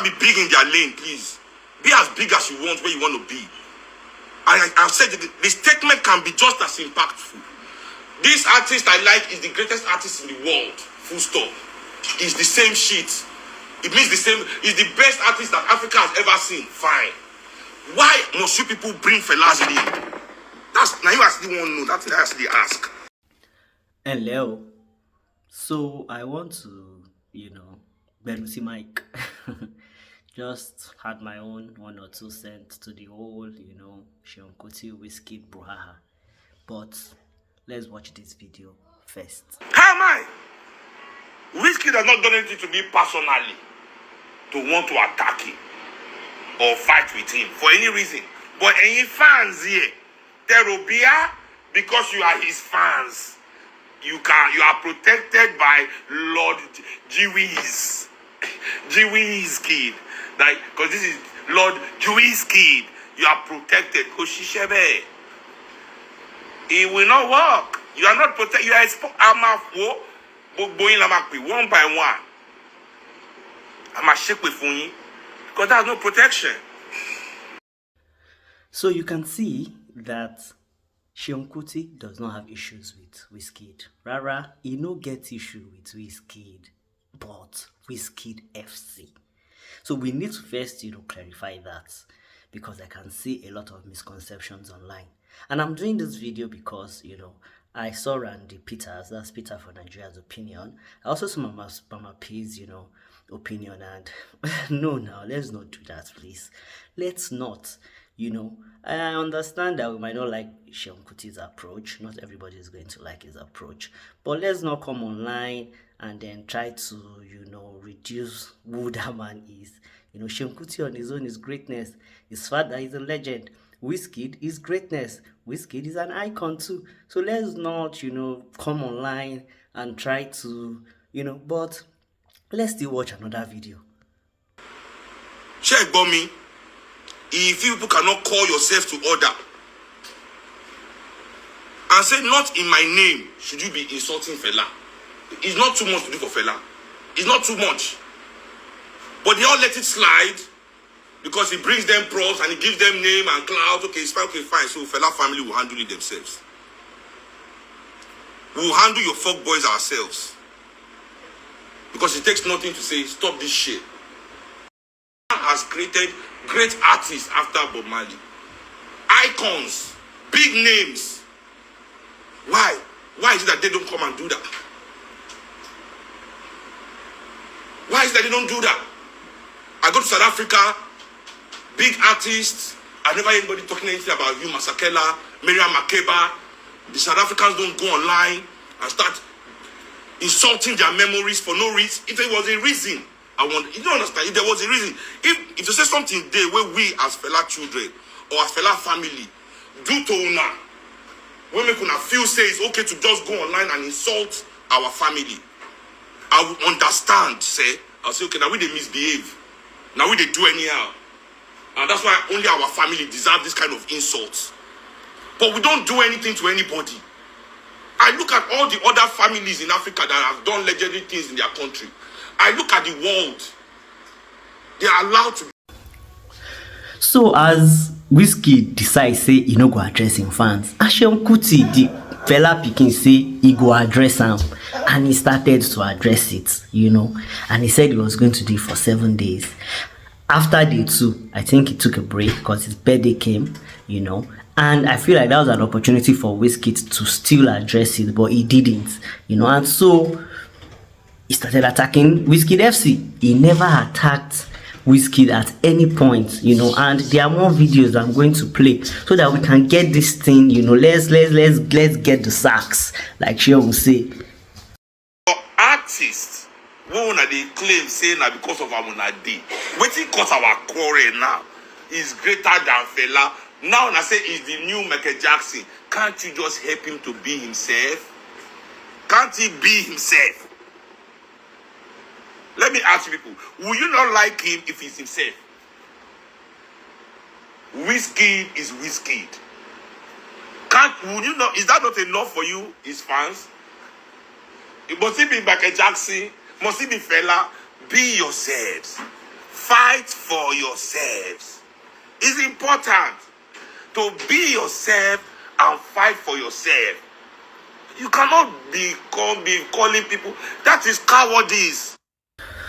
be big in their lane, please. Be as big as you want where you want to be. I've said the statement can be just as impactful. This artist I like is the greatest artist in the world. Full stop. It's the same shit. It means the same. It's the best artist that Africa has ever seen. Fine. Why must you people bring Fela's name? That's now you actually want to know. That's what I actually ask. Hello. So I want to, Berusi Mike. Just had my own 1 or 2 cents to the whole, Seun Kuti Wizkid brouhaha. But let's watch this video first. How am I? Wizkid has not done anything to me personally to want to attack him or fight with him for any reason. But any fans here, there will be because you are his fans. You are protected by Lord Jewish kid. Like, because this is Lord Jewish kid. You are protected. It will not work. You are not protected. You are exposed. One by one. I'm a shake with you because there's no protection. So you can see that Seun Kuti does not have issues with Wizkid. Rara, he no get issue with Wizkid, but Wizkidfc. So we need to first, clarify that, because I can see a lot of misconceptions online. And I'm doing this video because, I saw Randy Peters, that's Peter for Nigeria's opinion. I also saw Mama P's, opinion, and no, let's not do that, please. Let's not, I understand that we might not like Seun Kuti's approach. Not everybody is going to like his approach. But let's not come online and then try to, reduce who that man is. Seun Kuti on his own is greatness. His father is a legend. Wizkid is greatness. Wizkid is an icon too. So let's not, come online and try to, but let's still watch another video. Check Bommy. If you people cannot call yourself to order and say, not in my name should you be insulting Fela. It's not too much to do for Fela. It's not too much. But they all let it slide because he brings them props and he gives them name and clout. Okay, it's fine, So Fela family will handle it themselves. We'll handle your fuck boys ourselves. Because it takes nothing to say, stop this shit. Has created great artists after Bob Marley. Icons, big names. Why? Why is it that they don't come and do that? Why is it that they don't do that? I go to South Africa, big artists. I never hear anybody talking anything about Hugh Masekela, Miriam Makeba. The South Africans don't go online and start insulting their memories for no reason. If there was a reason, you don't understand. If there was a reason, if you say something there where we as Fela children or as Fela family do to una, when we can feel say it's okay to just go online and insult our family, I will understand. I'll say okay, now we they misbehave, now we they do anyhow, and that's why only our family deserve this kind of insults. But we don't do anything to anybody. I look at all the other families in Africa that have done legendary things in their country. I look at the world. They are allowed to. So as Wizkid decides say he no go address him fans, Seun Kuti the Fela pikin say he go address him, and he started to address it, and he said he was going to do it for 7 days. After day 2, I think he took a break because his birthday came, and I feel like that was an opportunity for Wizkid to still address it, but he didn't, and so he started attacking Wizkidfc. He never attacked Wizkid at any point, and there are more videos I'm going to play so that we can get this thing, let's get the sacks, like she will say. For artists, when they claim say na because of our day, waiting cause our quarrel now is greater than Fela. Now I say he's the new Michael Jackson. Can't you just help him to be himself? Can't he be himself? Let me ask you people, will you not like him if he's himself? Wizkid is Wizkid. Would you not? Is that not enough for you, his fans? Must he be Michael Jackson? Must he be Fela? Be yourselves. fight for yourselves. It's important to be yourself and fight for yourself. You cannot be calling people. That is cowardice.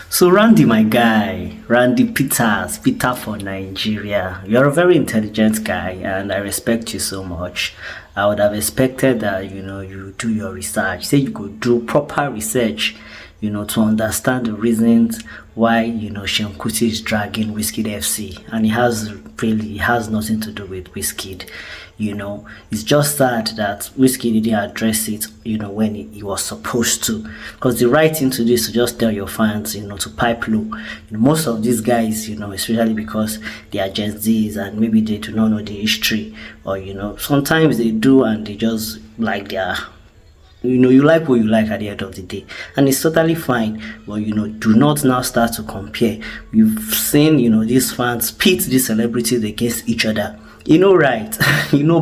So Randy, my guy, Randy Peters, Peter for Nigeria, you're a very intelligent guy and I respect you so much. I would have expected that, you do your research. Say you could do proper research, to understand the reasons why, Seun Kuti is dragging Wizkidfc, and it has nothing to do with Wizkid. It's just sad that Wizkid didn't address it, when he was supposed to. Because the right thing to do is to just tell your fans, to pipe low. Most of these guys, especially because they are Gen Zs and maybe they do not know the history, or, sometimes they do and they just like their... you like what you like at the end of the day, and it's totally fine. But do not now start to compare. We've seen these fans pit these celebrities against each other, right?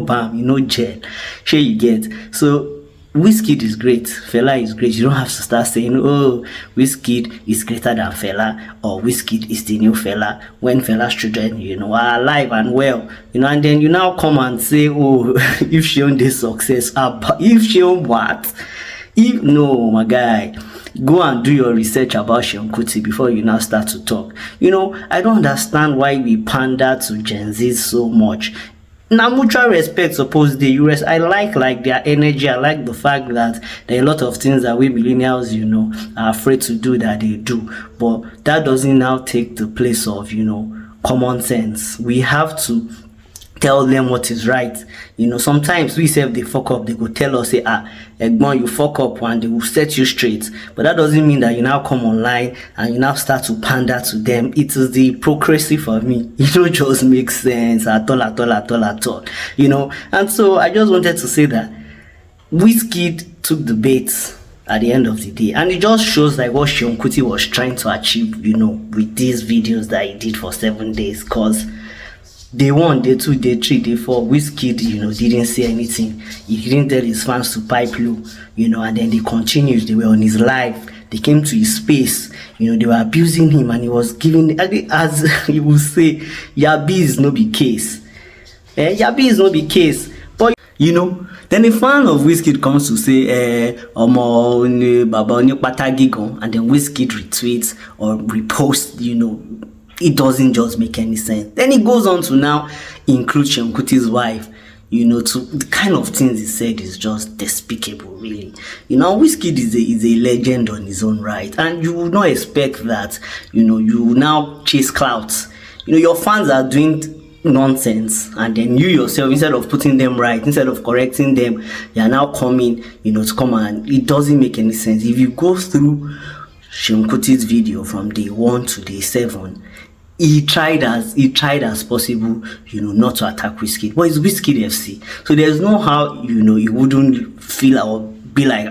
Bam, Jet, sure you get. So Wizkid is great, Fela is great. You don't have to start saying, oh, Wizkid is greater than Fela, or Wizkid is the new Fela, when Fela's children, are alive and well, and then you now come and say, oh, if she own this success, if she own what? If no, my guy, go and do your research about Seun Kuti before you now start to talk. I don't understand why we pander to Gen Z so much. Now, mutual respect, suppose the US. I like their energy. I like the fact that there are a lot of things that we millennials, are afraid to do that they do. But that doesn't now take the place of, common sense. We have to tell them what is right. Sometimes we say if they fuck up, they go tell us, say, Egbon, you fuck up, and they will set you straight. But that doesn't mean that you now come online and you now start to pander to them. It is the hypocrisy for me. It don't just make sense at all. And so I just wanted to say that Wizkid took the bait at the end of the day, and it just shows like what Seun Kuti was trying to achieve, with these videos that he did for 7 days. Cause day 1, day 2, day 3, day 4, Wizkid, didn't say anything. He didn't tell his fans to pipe low, and then they continued. They were on his live. They came to his space. They were abusing him, and he was giving, as he would say, Yabi is no be case. Yabi is no be case. But, then a fan of Wizkid comes to say, Baba Oni Patagigon, and then Wizkid retweets or reposts, it doesn't just make any sense. Then he goes on to now include Seun Kuti's wife, to the kind of things he said is just despicable, really. Wizkid is a legend on his own right, and you would not expect that, you will now chase clouts. Your fans are doing nonsense, and then you yourself, instead of putting them right, instead of correcting them, you are now coming, to come, and it doesn't make any sense. If you go through Seun Kuti's video from day 1 to day 7, he tried as possible, not to attack Wizkid. But it's Wizkidfc, so there's no how, he wouldn't feel or be like,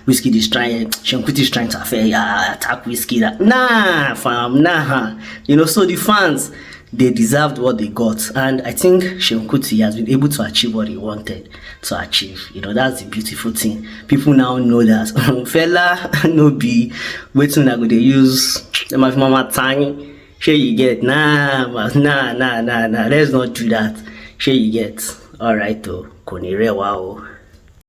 Wizkid is trying, Seun Kuti is trying to attack Wizkid. Nah, fam, nah. So the fans, they deserved what they got, and I think Seun Kuti has been able to achieve what he wanted to achieve. That's the beautiful thing. People now know that Fela no be waiting that they use my mama tiny. Sure you get, nah, let's not do that. Sure you get. Alright though, Konirewa.